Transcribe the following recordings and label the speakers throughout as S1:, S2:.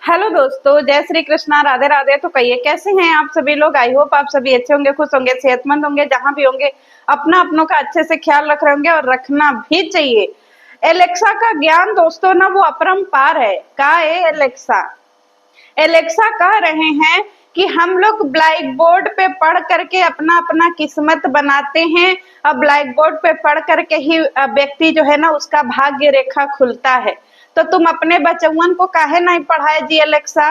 S1: Hello दोस्तों, जय श्री कृष्णा, राधे राधे। तो कहिए कैसे हैं आप सभी लोग। आई होप आप सभी अच्छे होंगे, खुश होंगे, सेहतमंद होंगे। जहां भी होंगे अपना अपनों का अच्छे से ख्याल रख रहे होंगे और रखना भी चाहिए। एलेक्सा का ज्ञान दोस्तों ना वो अपरंपार है। का है एलेक्सा। एलेक्सा कह रहे हैं कि हम लोग ब्लैक बोर्ड पे पढ़ करके अपना अपना किस्मत बनाते हैं। अब ब्लैक बोर्ड पे पढ़ करके ही व्यक्ति जो है ना उसका भाग्य रेखा खुलता है। तो तुम अपने बचवन को काहे नहीं पढ़ाए जी एलेक्सा।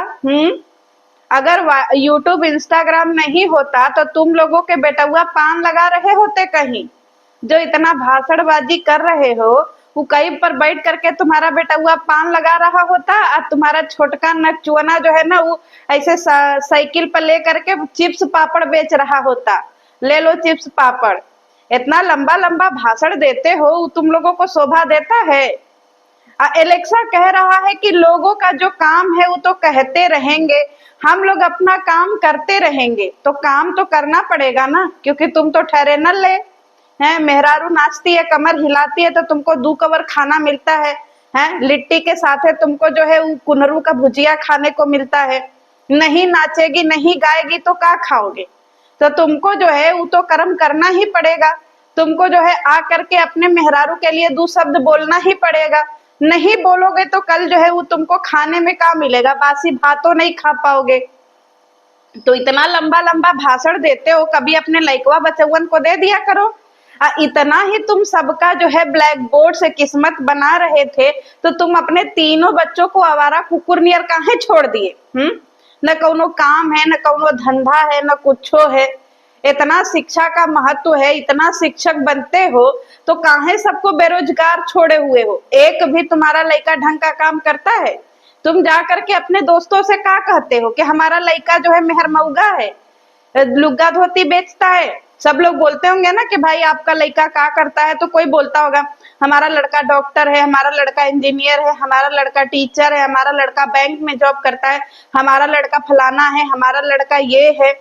S1: अगर यूट्यूब इंस्टाग्राम नहीं होता तो तुम लोगों के बेटुआ पान लगा रहे होते कहीं। जो इतना भाषणबाजी कर रहे हो वो कहीं पर बैठ करके तुम्हारा बेटुआ पान लगा रहा होता और तुम्हारा छोटका नचुआना जो है ना वो ऐसे साइकिल पर ले करके चिप्स पापड़ बेच रहा होता। ले लो चिप्स पापड़। इतना लंबा लंबा भाषण देते हो वो तुम लोगों को शोभा देता है। एलेक्सा कह रहा है कि लोगों का जो काम है वो तो कहते रहेंगे, हम लोग अपना काम करते रहेंगे। तो काम तो करना पड़ेगा ना, क्योंकि तुम तो ठहरे न ले हैं। मेहरारू नाचती है, कमर हिलाती है तो तुमको 2 कवर खाना मिलता है। हैं लिट्टी के साथ है तुमको जो है वो कुनरू का भुजिया खाने को मिलता है। नहीं नाचेगी नहीं गाएगी तो क्या खाओगे। तो तुमको जो है वो तो कर्म करना ही पड़ेगा। तुमको जो है आ करके अपने मेहरारू के लिए 2 शब्द बोलना ही पड़ेगा। नहीं बोलोगे तो कल जो है वो तुमको खाने में क्या मिलेगा, बासी भातों नहीं खा पाओगे। तो इतना लंबा लंबा भाषण देते हो, कभी अपने लइकवा बचवन को दे दिया करो। इतना ही तुम सबका जो है ब्लैक बोर्ड से किस्मत बना रहे थे तो तुम अपने तीनों बच्चों को आवारा कुकुर नियर काहे छोड़ दिए। न कौनो काम है, न कौनो धंधा है, न कुछो है। इतना शिक्षा का महत्व है, इतना शिक्षक बनते हो तो काहे सबको बेरोजगार छोड़े हुए हो। एक भी तुम्हारा लड़का ढंग का काम करता है। तुम जा करके अपने दोस्तों से क्या कहते हो कि हमारा लड़का जो है मेहरमौगा है, लुग्गा धोती बेचता है। सब लोग बोलते होंगे ना कि भाई आपका लड़का क्या करता है, तो कोई बोलता होगा हमारा लड़का डॉक्टर है, हमारा लड़का इंजीनियर है, हमारा लड़का टीचर है, हमारा लड़का बैंक में जॉब करता है, हमारा लड़का फलाना है, हमारा लड़का ये है।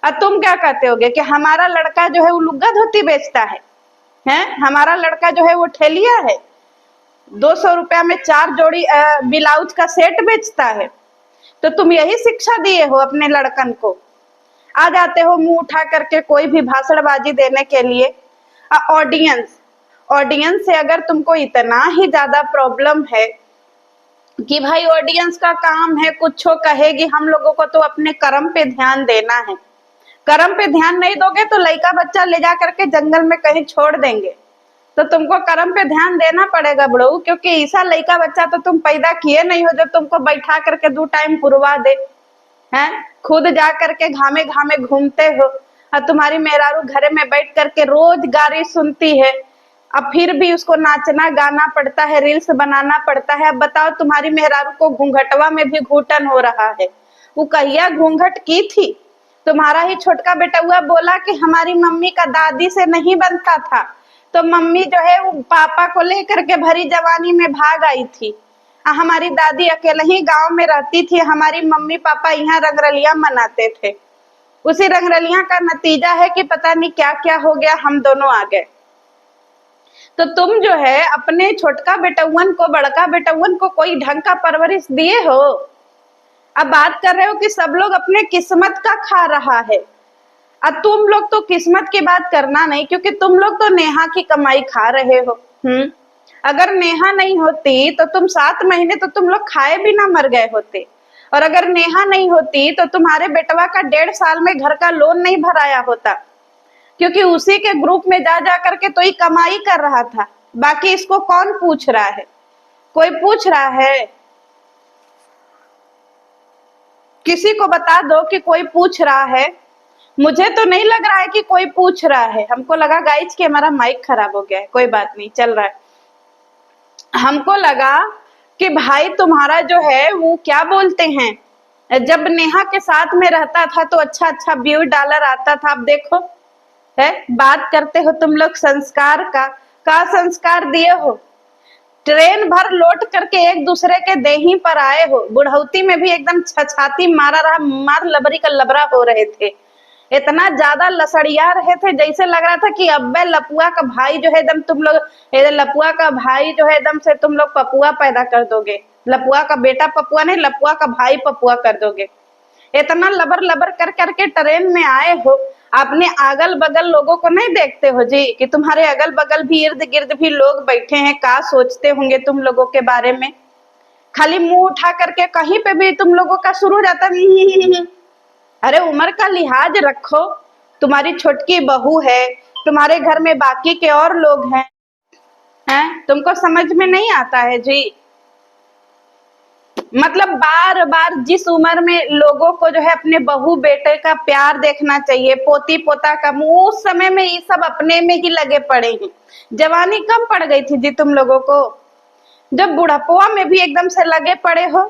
S1: और तुम क्या कहते होगे कि हमारा लड़का जो है वो लुग्गा धोती बेचता है, हमारा लड़का जो है वो ठेलिया है, 200 रुपया में 4 जोड़ी ब्लाउज का सेट बेचता है। तो तुम यही शिक्षा दिए हो अपने लड़कन को। आ जाते हो मुंह उठा करके कोई भी भाषणबाजी देने के लिए। ऑडियंस ऑडियंस से अगर तुमको इतना ही ज्यादा प्रॉब्लम है कि भाई ऑडियंस का काम है कुछ कहेगी, हम लोगों को तो अपने कर्म पे ध्यान देना है। कर्म पे ध्यान नहीं दोगे तो लड़का बच्चा ले जा करके जंगल में कहीं छोड़ देंगे। तो तुमको कर्म पे ध्यान देना पड़ेगा बड़ू, क्योंकि ऐसा लड़का बच्चा तो तुम पैदा किए नहीं हो जो तुमको बैठा करके 2 टाइम पुरवा दे। हैं खुद जा करके घामे घामे घूमते हो और तुम्हारी मेहरारू घरे में बैठ करके रोज गारी सुनती है। अब फिर भी उसको नाचना गाना पड़ता है, रील्स बनाना पड़ता है। अब बताओ तुम्हारी मेहरारू को घूंघटवा में भी घूटन हो रहा है। वो कहिया घूंघट की थी। तुम्हारा ही छोटका बेटुआ बोला कि हमारी मम्मी का दादी से नहीं बनता था, तो मम्मी जो है वो पापा को लेकर के भरी जवानी में भाग आई थी। हमारी दादी अकेले ही गांव में रहती थी, हमारी मम्मी पापा यहाँ रंगरलियां मनाते थे। उसी रंगरलियां का नतीजा है कि पता नहीं क्या क्या हो गया, हम दोनों आ गए। तो तुम जो है अपने छोटका बेटुअन को बड़का बेटुअन को कोई ढंग का परवरिश दिए हो। अब बात कर रहे हो कि सब लोग अपने किस्मत का खा रहा है। अब तुम लोग तो किस्मत की बात करना नहीं, क्योंकि तुम लोग तो नेहा की कमाई खा रहे हो। अगर नेहा नहीं होती तो तुम 7 महीने तो तुम लोग खाए बिना मर गए होते। और अगर नेहा नहीं होती तो तुम्हारे बेटवा का 1.5 साल में घर का लोन नहीं भराया होता, क्योंकि उसी के ग्रुप में जा जा करके तो ये कमाई कर रहा था। बाकी इसको कौन पूछ रहा है? कोई पूछ रहा है? किसी को बता दो कि कोई पूछ रहा है। मुझे तो नहीं लग रहा है कि कोई पूछ रहा है। हमको लगा गाइज कि हमारा माइक खराब हो गया है, कोई बात नहीं चल रहा है। हमको लगा कि भाई तुम्हारा जो है वो क्या बोलते हैं, जब नेहा के साथ में रहता था तो अच्छा अच्छा व्यू डॉलर आता था। अब देखो है बात करते हो तुम लोग संस्कार का संस्कार दिए हो। ट्रेन भर लौट करके एक दूसरे के देही पर आए हो। बुढ़ौती में भी एकदम छछाती मारा रहा, मार लबरी का लबरा हो रहे थे। इतना ज्यादा लसड़िया रहे थे जैसे लग रहा था कि अब्बे लपुआ का भाई जो है एकदम तुम लोग, लपुआ का भाई जो है एकदम से तुम लोग पपुआ पैदा कर दोगे। लपुआ का बेटा पपुआ नहीं, लपुआ का भाई पपुआ कर दोगे। इतना लबर लबर कर करके ट्रेन में आए हो, अपने अगल बगल लोगों को नहीं देखते हो जी कि तुम्हारे अगल बगल भी इर्द गिर्द भी लोग बैठे हैं, क्या सोचते होंगे तुम लोगों के बारे में। खाली मुंह उठा करके कहीं पे भी तुम लोगों का शुरू हो जाता है। अरे उम्र का लिहाज रखो, तुम्हारी छोटकी बहू है, तुम्हारे घर में बाकी के और लोग हैं, तुमको समझ में नहीं आता है जी। मतलब बार बार जिस उम्र में लोगों को जो है अपने बहू बेटे का प्यार देखना चाहिए, पोती पोता का, उस समय में ये सब अपने में ही लगे पड़े हैं। जवानी कम पड़ गई थी जी तुम लोगों को, जब बुढ़ापा में भी एकदम से लगे पड़े हो।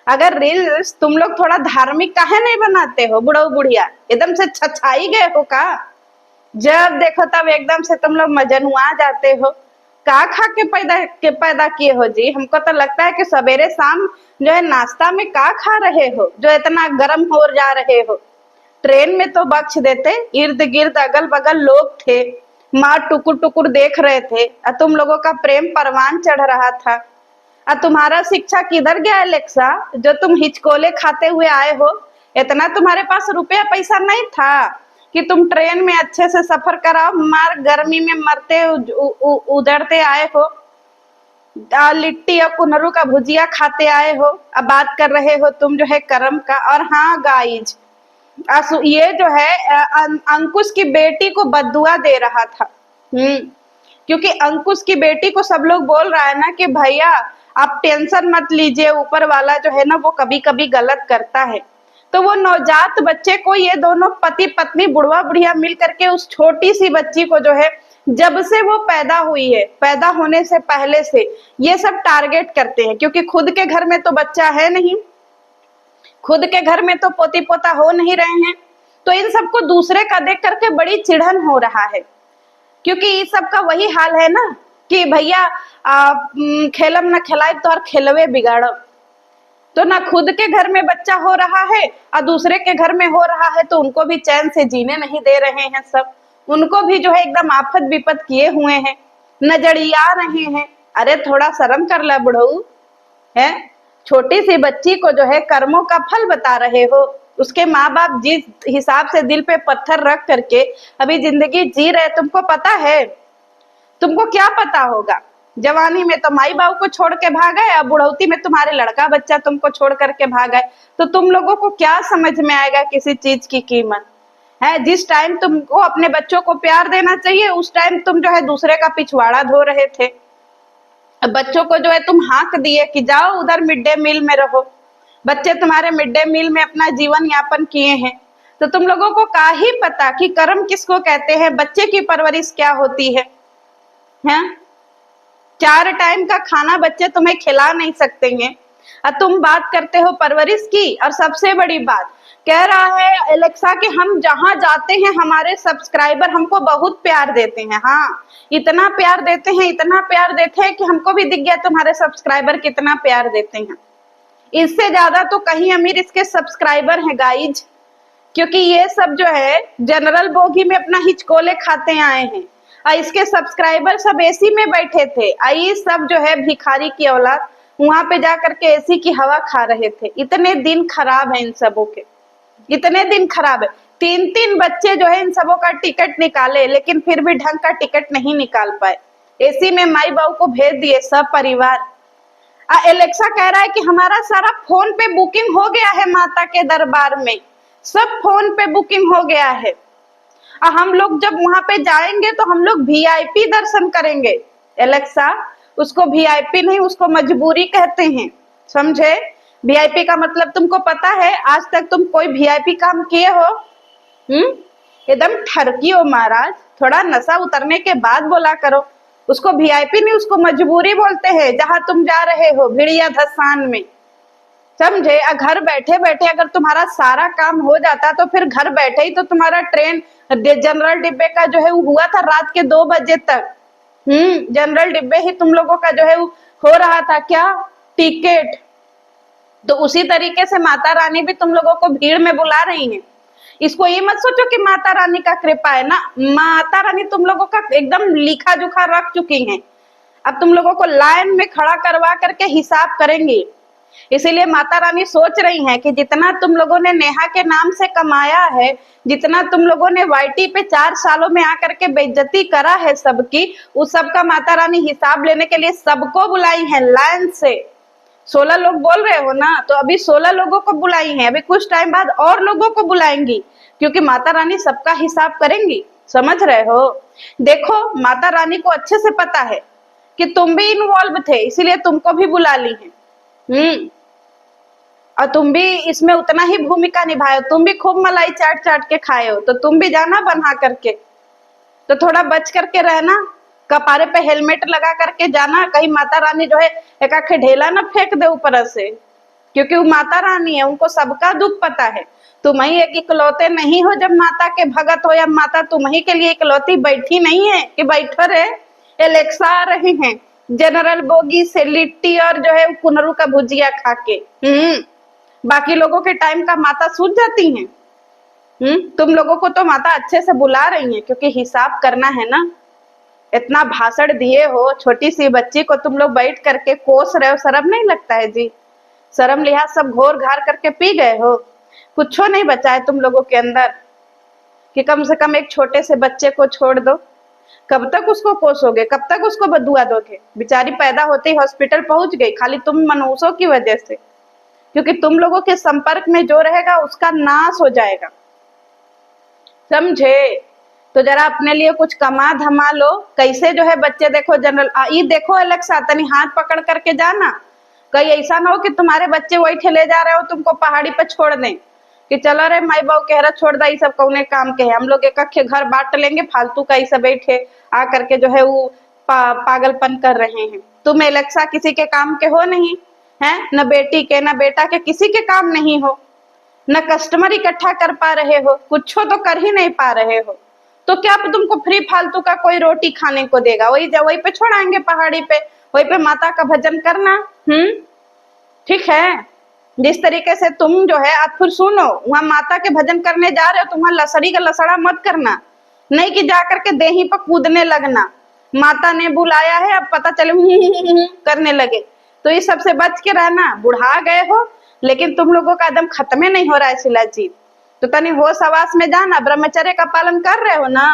S1: अगर रील्स तुम लोग थोड़ा धार्मिक काहे नहीं बनाते हो, बुढ़ऊ बुढ़िया एकदम से छछाई गए हो का? जब देखो तब एकदम से तुम लोग मजनुआ जाते हो। का खा के पैदा किए हो जी? हमको तो लगता है कि सवेरे शाम जो है नाश्ता में का खा रहे हो जो इतना गर्म हो जा रहे हो। ट्रेन में तो बख्श देते, इर्द गिर्द अगल बगल लोग थे, माँ टुकुर टुकुर देख रहे थे, और तुम लोगों का प्रेम परवान चढ़ रहा था। और तुम्हारा शिक्षा किधर गया एलेक्सा, जो तुम हिचकोले खाते हुए आए हो? इतना तुम्हारे पास रुपया पैसा नहीं था कि तुम ट्रेन में अच्छे से सफर कराओ, मार गर्मी में मरते उधरते आए हो, लिट्टी और कुनरू का भुजिया खाते आए हो। अब बात कर रहे हो तुम जो है कर्म का। और हाँ गाइज, ये जो है अंकुश की बेटी को बद्दुआ दे रहा था। क्योंकि अंकुश की बेटी को सब लोग बोल रहा है ना कि भैया आप टेंशन मत लीजिए, ऊपर वाला जो है ना वो कभी कभी गलत करता है। तो वो नवजात बच्चे को ये दोनों पति पत्नी बुढ़वा बुढ़िया मिल करके उस छोटी सी बच्ची को जो है जब से वो पैदा हुई है, पैदा होने से पहले से ये सब टारगेट करते हैं। क्योंकि खुद के घर में तो बच्चा है नहीं, खुद के घर में तो पोती पोता हो नहीं रहे हैं, तो इन सबको दूसरे का देख करके बड़ी चिढ़न हो रहा है। क्योंकि इस सब का वही हाल है ना कि भैया खेलम न खिलाए तो और खेलवे बिगाड़ो। तो ना खुद के घर में बच्चा हो रहा है और दूसरे के घर में हो रहा है, तो उनको भी चैन से जीने नहीं दे रहे हैं। सब उनको भी जो है एकदम आफत विपत किए हुए हैं, नजरिया रहे हैं। अरे थोड़ा शर्म कर ला बुढ़ऊ है, छोटी सी बच्ची को जो है कर्मों का फल बता रहे हो। उसके माँ बाप जिस हिसाब से दिल पे पत्थर रख करके अभी जिंदगी जी रहे, तुमको पता है? तुमको क्या पता होगा? जवानी में तो माई बाबू को छोड़ के भाग गए, अब बुढ़ौती में तुम्हारे लड़का बच्चा तुमको छोड़ करके भाग गए, तो तुम लोगों को क्या समझ में आएगा किसी चीज की कीमत है? जिस टाइम तुमको अपने बच्चों को प्यार देना चाहिए उस टाइम तुम जो है दूसरे का पिछवाड़ा धो रहे थे। बच्चों को जो है तुम हाँक दिए कि जाओ उधर मिड डे मील में रहो। बच्चे तुम्हारे मिड डे मील में अपना जीवन यापन किए हैं, तो तुम लोगों को का ही पता कि कर्म किसको कहते हैं, बच्चे की परवरिश क्या होती है? 4 टाइम का खाना बच्चे तुम्हें खिला नहीं सकते हैं और तुम बात करते हो परवरिश की। और सबसे बड़ी बात कह रहा है एलेक्सा कि हम जहां जाते हैं हमारे सब्सक्राइबर हमको बहुत प्यार देते हैं। हाँ, इतना प्यार देते हैं, इतना प्यार देते हैं कि हमको भी दिख गया तुम्हारे सब्सक्राइबर कितना प्यार देते हैं। इससे ज्यादा तो कहीं अमीर इसके सब्सक्राइबर हैं गाइज, क्योंकि ये सब जो है जनरल बोगी में अपना हिचकोले खाते आए हैं और इसके सब्सक्राइबर सब एसी में बैठे थे। ये सब जो है भिखारी की औलाद वहां पे जाकर के एसी की हवा खा रहे थे। इतने दिन खराब है इन सबों के, इतने दिन खराब है। 3-3 बच्चे जो है इन सबों का टिकट निकाले, लेकिन फिर भी ढंग का टिकट नहीं निकाल पाए। एसी में माई बाबू को भेज दिए सब परिवार। एलेक्सा कह रहा है कि हमारा सारा फोन पे बुकिंग हो गया है, माता के दरबार में सब फोन पे बुकिंग हो गया है। हम लोग जब वहां पे जाएंगे तो हम लोग वीआईपी दर्शन करेंगे। एलेक्सा, उसको वीआईपी नहीं, उसको मजबूरी कहते हैं, समझे? वीआईपी का मतलब तुमको पता है? आज तक तुम कोई वीआईपी काम किए हो? एकदम ठरकी हो महाराज, थोड़ा नशा उतरने के बाद बोला करो। उसको वीआईपी नहीं, उसको मजबूरी बोलते हैं। जहां तुम जा रहे हो भिड़िया धसान में, समझे? घर बैठे बैठे अगर तुम्हारा सारा काम हो जाता तो फिर घर बैठे ही तो तुम्हारा ट्रेन जनरल डिब्बे का जो है वो हुआ था रात के 2 बजे तक। जनरल डिब्बे ही तुम लोगों का जो है हो रहा था क्या, टिकट। तो उसी तरीके से माता रानी भी तुम लोगों को भीड़ में बुला रही है। इसको ये मत सोचो कि माता रानी का कृपा है ना, माता रानी तुम लोगों का एकदम लिखा जुखा रख चुकी हैं। अब तुम लोगों को लाइन में खड़ा करवा करके हिसाब करेंगी। इसीलिए माता रानी सोच रही हैं कि जितना तुम लोगों ने नेहा के नाम से कमाया है, जितना तुम लोगों ने वाईटी पे 4 सालों में आकर के बेइज्जती करा है सबकी, उस सब का माता रानी हिसाब लेने के लिए सबको बुलाई है लाइन से। 16 लोग बोल रहे हो ना, तो अभी 16 लोगों को बुलाई है, अभी कुछ टाइम बाद और लोगों को बुलाएंगी, क्योंकि माता रानी सबका हिसाब करेंगी। समझ रहे हो? देखो, माता रानी को अच्छे से पता है कि तुम भी इन्वॉल्व थे, इसीलिए तुमको भी बुला ली है। और तुम भी इसमें उतना ही भूमिका निभाए हो, तुम भी खूब मलाई चाट चाट के खाए हो, तो तुम भी जाना बना करके। तो थोड़ा बच करके रहना, कपारे पे हेलमेट लगा करके जाना, कहीं माता रानी जो है एक आखे ढेला ना फेंक दे ऊपर से, क्योंकि वो माता रानी है, उनको सबका दुख पता है। तुम ही एक इकलौते नहीं हो जब माता के भगत हो, या माता तुम ही के लिए इकलौती बैठी नहीं है कि बैठो रे। एलेक्सा आ रहे हैं जनरल बोगी से लिट्टी और जो है कुनरू का भुजिया खा के। बाकी लोगों के टाइम का माता सूझ जाती हैं। तुम लोगों को तो माता अच्छे से बुला रही है, क्योंकि हिसाब करना है ना। इतना भाषण दिए हो, छोटी सी बच्ची को तुम लोग बैठ करके कोस रहे हो, शर्म नहीं लगता है जी? शर्म लिहाज सब घोर घार करके पी गए हो, कुछ नहीं बचा है तुम लोगों के अंदर कि कम से कम एक छोटे से बच्चे को छोड़ दो। कब तक उसको कोसोगे, कब तक उसको बदुआ दोगे? बेचारी पैदा होते ही हॉस्पिटल पहुंच गई, खाली तुम मनहूसों की वजह से, क्योंकि तुम लोगों के संपर्क में जो रहेगा उसका नाश हो जाएगा। समझे? तो जरा अपने लिए कुछ कमा धमा लो। कैसे जो है बच्चे, देखो जनरल ये देखो एलेक्सा, तनी हाथ पकड़ करके जाना, कहीं ऐसा ना हो कि तुम्हारे बच्चे वही ठेले जा रहे हो, तुमको पहाड़ी पे छोड़ दें कि चलो रे माई बाबू कह रहा छोड़ दा, ये सब कौने काम के है, हम लोग एक अखे घर बांट लेंगे, फालतू का ये सब बैठे आ करके जो है वो पागलपन कर रहे हैं। तुम एलेक्सा किसी के काम के हो नहीं है, न बेटी के न बेटा के, किसी के काम नहीं हो, न कस्टमर इकट्ठा कर पा रहे हो, कुछ तो कर ही नहीं पा रहे हो, तो क्या तुमको फ्री फालतू का कोई रोटी खाने को देगा? वही पे छोड़ाएंगे पहाड़ी पे, वही पे माता का भजन करना। ठीक है? जिस तरीके से तुम जो है, आप फिर सुनो, वहां माता के भजन करने जा रहे हो, तुम्हारा लसड़ी का लसड़ा मत करना, नहीं कि जाकर के देही पर कूदने लगना, माता ने बुलाया है अब पता चले करने लगे। तो इस सबसे बच के रहना। बुढ़ा गए हो, लेकिन तुम लोगों का एकदम खत्म नहीं हो रहा है शिलाजीत, तो तनी होश हवास में जाना, ब्रह्मचर्य का पालन कर रहे हो ना,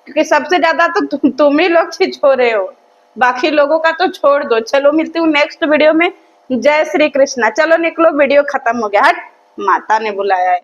S1: क्योंकि सबसे ज्यादा तो तुम ही लोग छिछो रहे हो, बाकी लोगों का तो छोड़ दो। चलो मिलती हूँ नेक्स्ट वीडियो में। जय श्री कृष्णा। चलो निकलो, वीडियो खत्म हो गया। हट, माता ने बुलाया है।